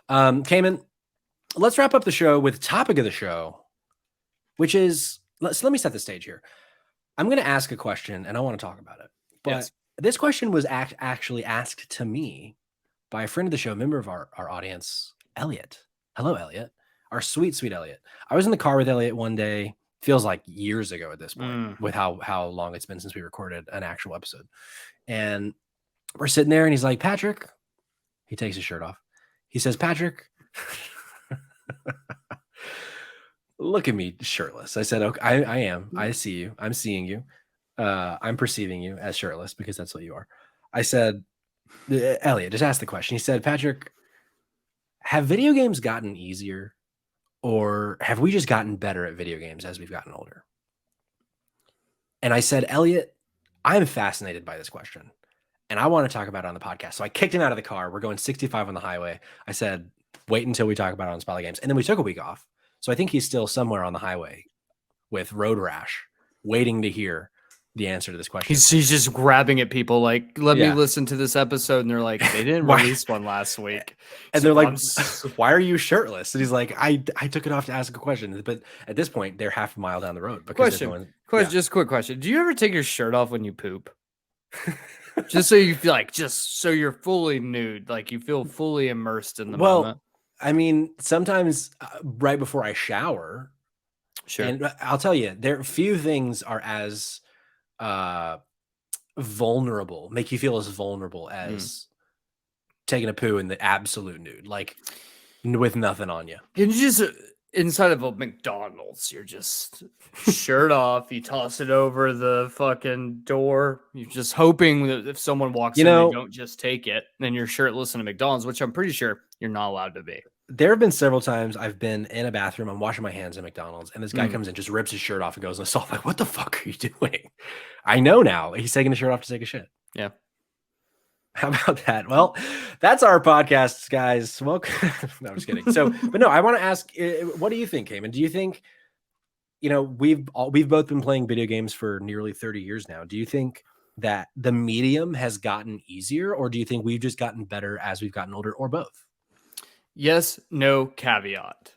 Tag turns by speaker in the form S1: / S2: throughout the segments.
S1: Cayman, let's wrap up the show with the topic of the show, which is, let me set the stage here. I'm going to ask a question and I want to talk about it. But
S2: Yes.
S1: this question was actually asked to me by a friend of the show, member of our audience, Elliot. Hello, Elliot. Our sweet, sweet Elliot. I was in the car with Elliot one day, feels like years ago at this point, with how long it's been since we recorded an actual episode. And we're sitting there and he's like, Patrick, he takes his shirt off. He says, Patrick, look at me shirtless. I said, okay, I am. I see you. I'm seeing you. I'm perceiving you as shirtless because that's what you are. I said, Elliot, just ask the question. He said, Patrick, have video games gotten easier or have we just gotten better at video games as we've gotten older? And I said, Elliot, I'm fascinated by this question and I want to talk about it on the podcast. So I kicked him out of the car. We're going 65 on the highway. I said, wait until we talk about it on Spotlight Games. And then we took a week off. So I think he's still somewhere on the highway with road rash, waiting to hear the answer to this question.
S2: He's just grabbing at people like, let me listen to this episode. And they're like, they didn't release one last week.
S1: And they're like, why are you shirtless? And he's like, I took it off to ask a question. But at this point, they're half a mile down the road.
S2: Just quick question. Do you ever take your shirt off when you poop? Just so you feel like, just so you're fully nude, like you feel fully immersed in the moment.
S1: I mean, sometimes right before I shower,
S2: sure.
S1: And I'll tell you, there few things are as vulnerable, make you feel as vulnerable as taking a poo in the absolute nude, like with nothing on you.
S2: Can you just inside of a McDonald's, you're just shirt off, you toss it over the fucking door. You're just hoping that if someone walks in, you don't just take it. Then you're shirtless in a McDonald's, which I'm pretty sure you're not allowed to be.
S1: There have been several times I've been in a bathroom, I'm washing my hands in McDonald's, and this guy comes in, just rips his shirt off and goes in the stall. Like, what the fuck are you doing? I know now. He's taking the shirt off to take a shit.
S2: Yeah.
S1: How about that? Well, that's our podcast, guys. Well, no, I'm just kidding. So, but no, I want to ask, what do you think, Cayman? Do you think, we've both been playing video games for nearly 30 years now. Do you think that the medium has gotten easier, or do you think we've just gotten better as we've gotten older, or both?
S2: Yes, no, caveat.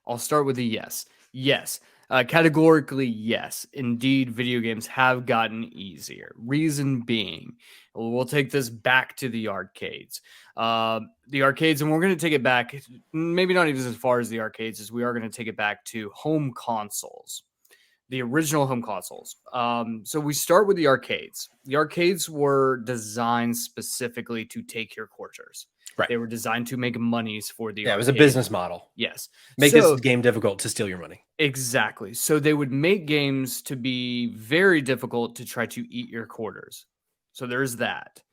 S2: I'll start with a yes. Yes. Categorically, yes. Indeed, video games have gotten easier. Reason being, we'll take this back to the arcades. And we're going to take it back, maybe not even as far as the arcades, as we are going to take it back to home consoles, the original home consoles. So we start with the arcades. The arcades were designed specifically to take your quarters.
S1: Right.
S2: They were designed to make monies for the
S1: arcade. It was a business model.
S2: Yes.
S1: Make this game difficult to steal your money.
S2: Exactly. So they would make games to be very difficult to try to eat your quarters. So there's that.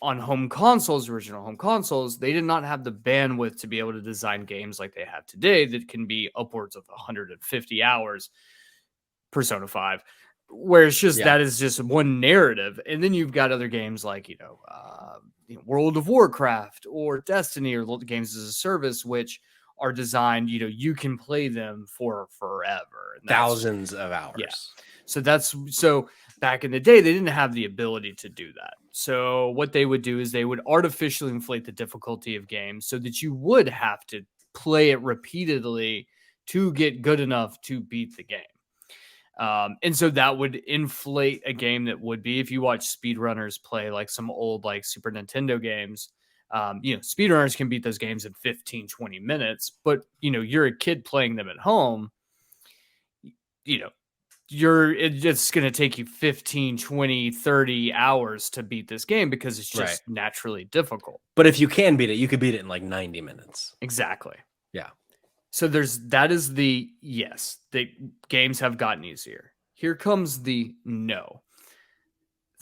S2: On home consoles, original home consoles, they did not have the bandwidth to be able to design games like they have today that can be upwards of 150 hours. Persona 5. Where it's just that is just one narrative, and then you've got other games like World of Warcraft or Destiny or games as a service, which are designed, you can play them for forever,
S1: thousands of hours.
S2: Yeah. So back in the day, they didn't have the ability to do that. So what they would do is they would artificially inflate the difficulty of games so that you would have to play it repeatedly to get good enough to beat the game. And so that would inflate a game that would be, if you watch speedrunners play like some old like Super Nintendo games, speedrunners can beat those games in 15, 20 minutes, but you're a kid playing them at home, it's going to take you 15, 20, 30 hours to beat this game because it's just naturally difficult.
S1: But if you can beat it, you could beat it in like 90 minutes.
S2: Exactly.
S1: Yeah.
S2: So yes, the games have gotten easier. Here comes the no.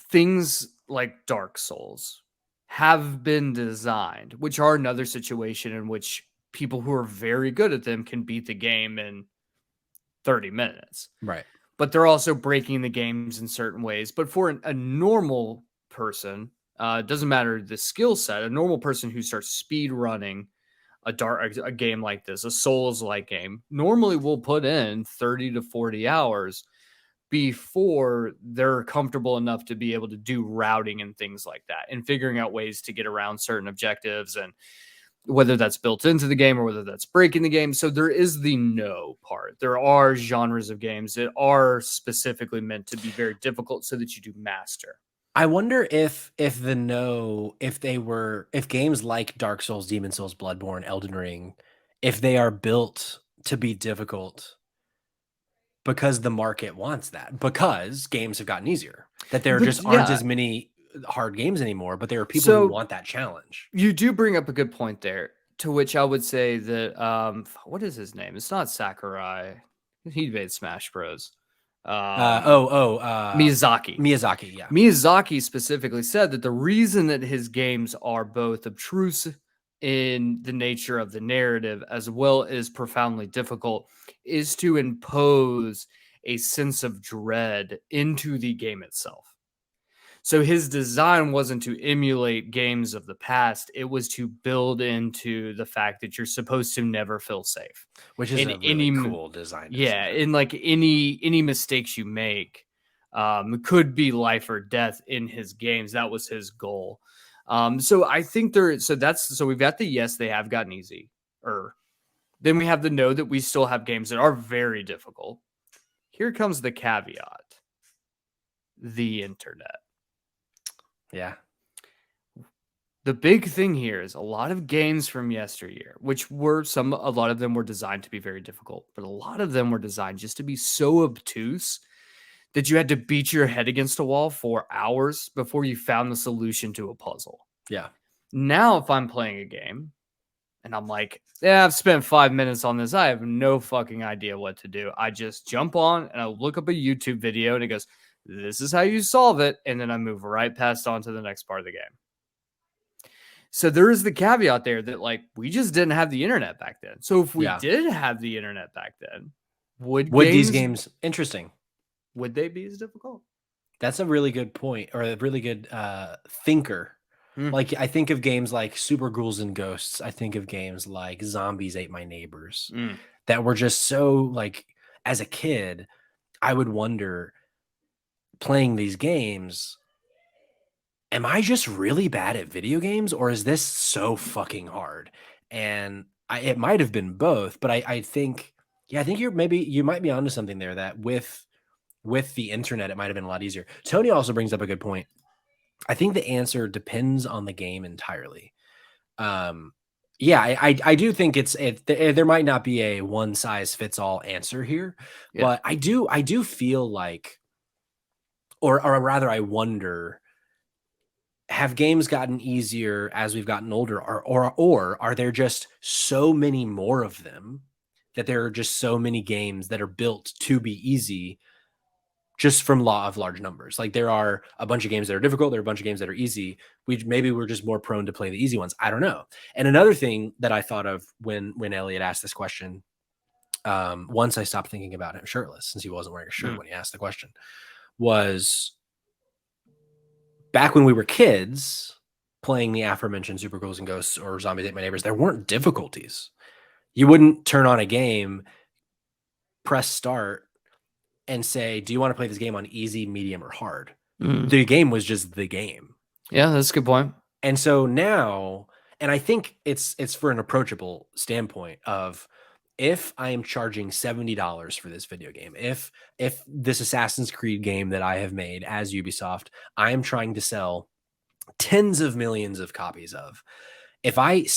S2: Things like Dark Souls have been designed, which are another situation in which people who are very good at them can beat the game in 30 minutes.
S1: Right.
S2: But they're also breaking the games in certain ways. But for a normal person, doesn't matter the skill set, a normal person who starts speed running a game like this, a Souls-like game, normally will put in 30 to 40 hours before they're comfortable enough to be able to do routing and things like that and figuring out ways to get around certain objectives and whether that's built into the game or whether that's breaking the game. So there is the no part. There are genres of games that are specifically meant to be very difficult so that you do master.
S1: I wonder if games like Dark Souls, Demon Souls, Bloodborne, Elden Ring, if they are built to be difficult because the market wants that, because games have gotten easier, that there
S2: But
S1: just aren't
S2: yeah.
S1: as many hard games anymore, but there are people who
S2: So
S1: want that challenge.
S2: you do bring up a good point there, to which I would say that what is his name? It's not Sakurai. He made Smash Bros. Miyazaki.
S1: Miyazaki, yeah.
S2: Miyazaki specifically said that the reason that his games are both obtruse in the nature of the narrative as well as profoundly difficult is to impose a sense of dread into the game itself. So his design wasn't to emulate games of the past. It was to build into the fact that you're supposed to never feel safe.
S1: Which is a really cool design.
S2: Yeah, in like any mistakes you make could be life or death in his games. That was his goal. So I think so we've got the yes, they have gotten easy. Then we have the no, that we still have games that are very difficult. Here comes the caveat. The internet.
S1: Yeah.
S2: The big thing here is a lot of games from yesteryear, which were a lot of them were designed to be very difficult, but a lot of them were designed just to be so obtuse that you had to beat your head against a wall for hours before you found the solution to a puzzle.
S1: Yeah.
S2: Now, if I'm playing a game and I'm like, yeah, I've spent 5 minutes on this, I have no fucking idea what to do. I just jump on and I look up a YouTube video and it goes, this is how you solve it. And then I move right past on to the next part of the game. So there is the caveat there that like we just didn't have the internet back then. So if we did have the internet back then, would
S1: these games interesting?
S2: Would they be as difficult?
S1: That's a really good point, or a really good thinker. Like I think of games like Super Ghouls and Ghosts. I think of games like Zombies Ate My Neighbors that were just so like, as a kid, I would wonder, playing these games, am I just really bad at video games, or is this so fucking hard? And it might have been both, but I think you might be onto something there, that with the internet, it might have been a lot easier. Tony also brings up a good point. I think the answer depends on the game entirely. I do think there might not be a one size fits all answer here, but I do feel like, or rather, I wonder, have games gotten easier as we've gotten older, or are there just so many more of them that there are just so many games that are built to be easy just from law of large numbers? Like there are a bunch of games that are difficult. There are a bunch of games that are easy. Maybe we're just more prone to play the easy ones. I don't know. And another thing that I thought of when Elliot asked this question, once I stopped thinking about him shirtless, since he wasn't wearing a shirt when he asked the question, was back when we were kids playing the aforementioned Super Ghouls and Ghosts or Zombies Ate My Neighbors, there weren't difficulties. You wouldn't turn on a game, press start, and say, do you want to play this game on easy, medium, or hard? The game was just the game.
S2: Yeah, that's a good point.
S1: And so now, and I think it's for an approachable standpoint of, if I am charging $70 for this video game, if this Assassin's Creed game that I have made as Ubisoft, I am trying to sell tens of millions of copies of, if I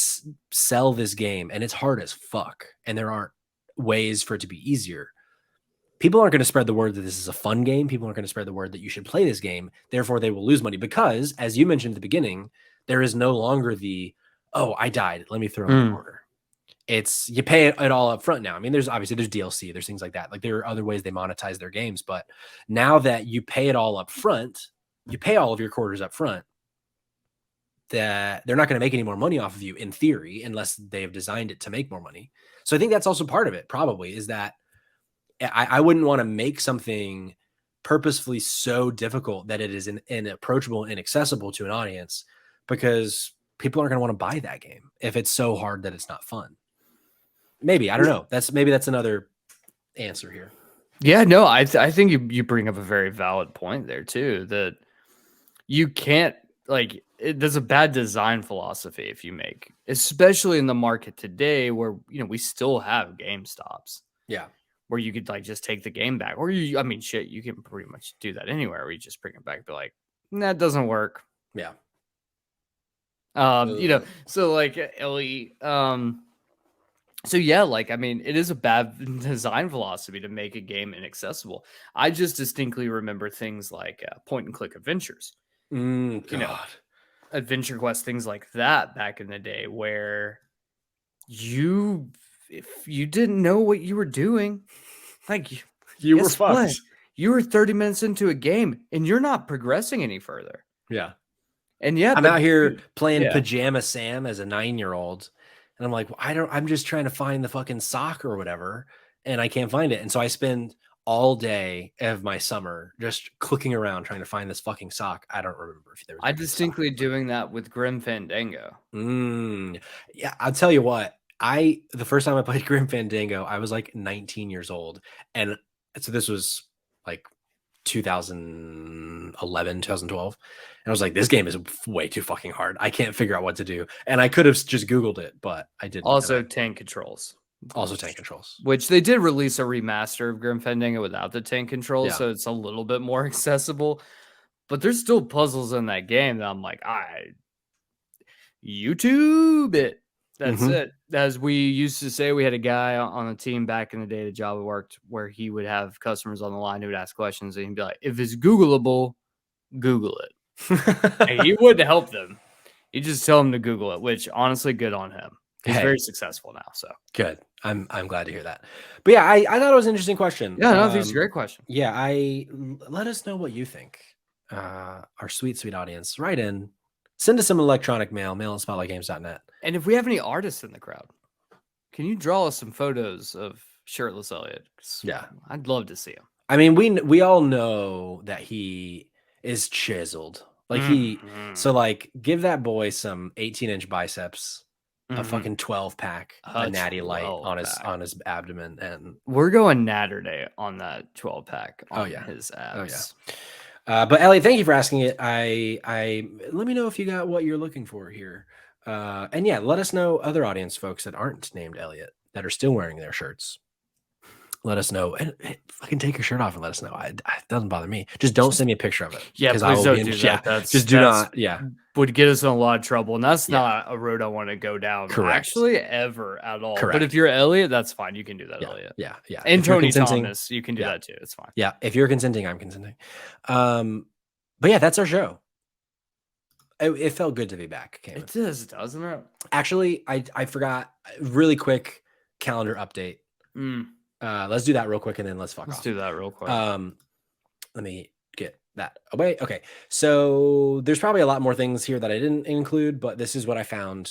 S1: sell this game and it's hard as fuck and there aren't ways for it to be easier, people aren't going to spread the word that this is a fun game. People aren't going to spread the word that you should play this game. Therefore, they will lose money because, as you mentioned at the beginning, there is no longer the, oh, I died, let me throw in an order. It's, you pay it all up front now. I mean, there's DLC, there's things like that. Like there are other ways they monetize their games, but now that you pay it all up front, you pay all of your quarters up front, that they're not going to make any more money off of you in theory, unless they have designed it to make more money. So I think that's also part of it, probably, is that I wouldn't want to make something purposefully so difficult that it is inapproachable and inaccessible to an audience, because people aren't going to want to buy that game if it's so hard that it's not fun. Maybe, I don't know. That's another answer here.
S2: Yeah, no, I think you bring up a very valid point there too, that you can't there's a bad design philosophy if you make, especially in the market today where we still have GameStops
S1: Yeah.
S2: where you could like just take the game back, or shit, you can pretty much do that anywhere where you just bring it back and be like, that doesn't work.
S1: Yeah.
S2: So like Ellie, so yeah, like it is a bad design philosophy to make a game inaccessible. I just distinctly remember things like point and click adventures,
S1: God.
S2: Adventure Quest, things like that back in the day, where if you didn't know what you were doing, like
S1: You were
S2: guess what?
S1: fucked.
S2: You were 30 minutes into a game and you're not progressing any further.
S1: Yeah.
S2: And yeah,
S1: I'm out here playing
S2: yeah.
S1: Pajama Sam as a 9-year-old. And I'm like, I'm just trying to find the fucking sock or whatever. And I can't find it. And so I spend all day of my summer just clicking around trying to find this fucking sock. I don't remember if there was.
S2: I distinctly doing that with Grim Fandango.
S1: Yeah, I'll tell you what. The first time I played Grim Fandango, I was like 19 years old. And so this was like 2011, 2012. And I was like, this game is way too fucking hard. I can't figure out what to do. And I could have just Googled it, but I didn't.
S2: Also, tank controls.
S1: Also tank controls.
S2: Which they did release a remaster of Grim Fandango without the tank controls,
S1: Yeah.
S2: so it's a little bit more accessible. But there's still puzzles in that game that I'm like, YouTube it. That's it. As we used to say, we had a guy on the team back in the day, the job we worked, where he would have customers on the line who would ask questions, and he'd be like, if it's Googleable, Google it. And he wouldn't help them. He'd just tell them to Google it, which honestly, good on him. He's very successful now. So
S1: good. I'm glad to hear that. But yeah, I thought it was an interesting question.
S2: Yeah, no, I think it's a great question.
S1: Yeah, let us know what you think. Our sweet audience, write in. Send us some electronic mail at spotlightgames.net.
S2: And if we have any artists in the crowd, can you draw us some photos of shirtless Elliot?
S1: Yeah.
S2: I'd love to see him.
S1: I mean, we all know that he is chiseled. Like so like give that boy some 18-inch biceps, a fucking 12-pack, a natty light on his abdomen, and
S2: we're going natter day on that 12-pack on his
S1: Oh
S2: abs.
S1: yeah. But Elliot, thank you for asking it. I let me know if you got what you're looking for here. And yeah, let us know other audience folks that aren't named Elliot that are still wearing their shirts. Let us know, and fucking take your shirt off and let us know. It doesn't bother me. Just don't send me a picture of it.
S2: Yeah, please don't do that.
S1: Just do not. Yeah,
S2: would get us in a lot of trouble, and that's not a road I want to go down.
S1: Correct.
S2: Actually, ever at all.
S1: Correct.
S2: But if you're Elliot, that's fine. You can do that, Elliot.
S1: Yeah.
S2: And Tony Thomas, you can do that too. It's fine.
S1: Yeah, if you're consenting, I'm consenting. But yeah, that's our show. It felt good to be back.
S2: It does, doesn't it?
S1: Actually, I forgot. Really quick calendar update. Let's do that real quick and then let's fuck off.
S2: Let's do that real quick.
S1: Let me get that away. Okay. So there's probably a lot more things here that I didn't include, but this is what I found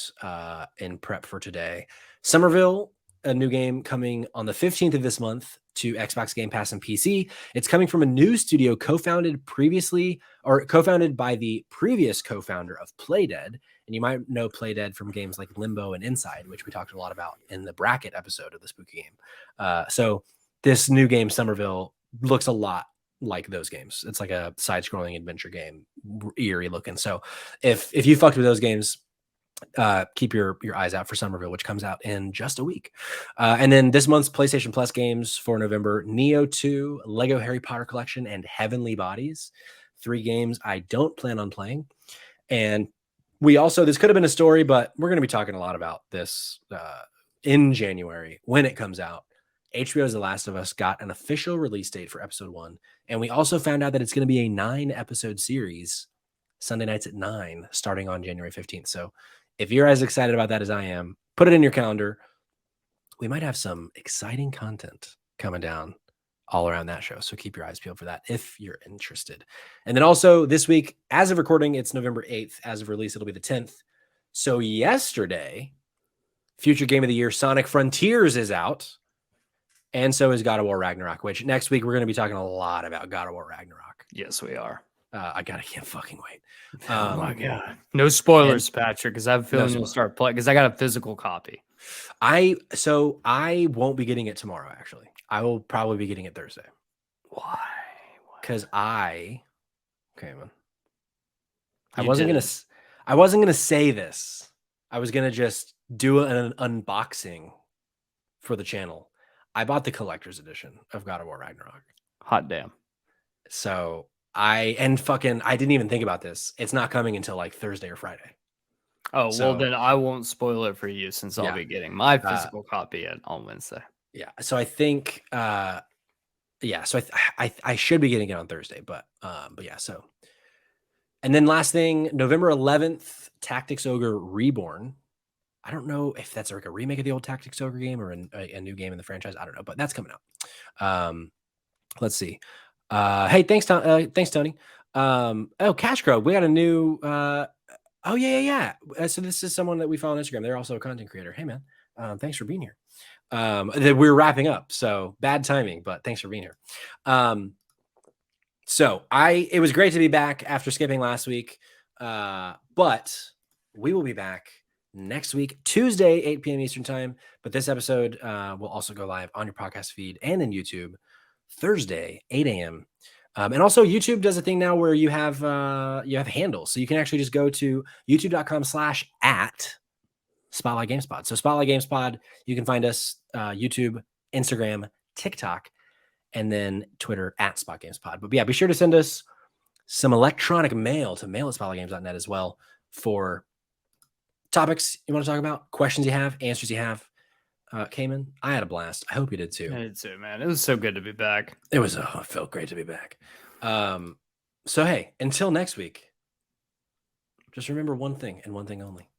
S1: in prep for today. Somerville, a new game coming on the 15th of this month to Xbox Game Pass and PC. It's coming from a new studio co-founded by the previous co-founder of Playdead. And you might know Playdead from games like Limbo and Inside, which we talked a lot about in the bracket episode of the Spooky Game. So this new game, Somerville, looks a lot like those games. It's like a side-scrolling adventure game, eerie looking. So if you fucked with those games, keep your eyes out for Somerville, which comes out in just a week. And then this month's PlayStation Plus games for November: Neo 2, Lego Harry Potter Collection, and Heavenly Bodies. 3 games I don't plan on playing. And this could have been a story, but we're going to be talking a lot about this in January when it comes out. HBO's The Last of Us got an official release date for episode 1. And we also found out that it's going to be a 9-episode series, Sunday nights at 9, starting on January 15th. So if you're as excited about that as I am, put it in your calendar. We might have some exciting content coming down all around that show. So keep your eyes peeled for that if you're interested. And then also this week, as of recording, it's November 8th. As of release, it'll be the 10th. So yesterday, future game of the year, Sonic Frontiers is out. And so is God of War Ragnarok, which next week we're going to be talking a lot about God of War Ragnarok.
S2: Yes, we are.
S1: I can't fucking wait.
S2: Oh my God. No spoilers, Patrick, because I have a feeling you'll start playing because I got a physical copy.
S1: I won't be getting it tomorrow, actually. I will probably be getting it Thursday.
S2: Why?
S1: Because okay, man. I
S2: You
S1: wasn't
S2: didn't.
S1: gonna say this. I was gonna just do an unboxing for the channel. I bought the collector's edition of God of War Ragnarok.
S2: Hot damn.
S1: So I didn't even think about this. It's not coming until like Thursday or Friday.
S2: Oh, well,
S1: So
S2: then I won't spoil it for you since I'll
S1: yeah,
S2: be getting my
S1: uh,
S2: physical copy on Wednesday.
S1: yeah. So I think yeah. So I should be getting it on Thursday, but yeah. So and then last thing, November 11th, Tactics Ogre Reborn. I don't know if that's like a remake of the old Tactics Ogre game or a new game in the franchise. I don't know, but that's coming out. Let's see. Hey, thanks, thanks, Tony. Cash Crow, we got a new. Oh yeah. So this is someone that we follow on Instagram. They're also a content creator. Hey man, thanks for being here. That we're wrapping up, so bad timing, but thanks for being here. So it was great to be back after skipping last week, but we will be back next week, Tuesday, 8 p.m. Eastern time. But this episode will also go live on your podcast feed and in YouTube Thursday, 8 a.m. And also YouTube does a thing now where you have handles. So you can actually just go to youtube.com/@ Spotlight GameSpot. So Spotlight GameSpot, you can find us YouTube, Instagram, TikTok, and then Twitter @Spot GamesPod. But yeah, be sure to send us some electronic mail to mail@spotlightgames.net as well for topics you want to talk about, questions you have, answers you have. Cayman, I had a blast. I hope you did too.
S2: I did too, man. It was so good to be back.
S1: It felt great to be back. So hey, until next week, just remember one thing and one thing only.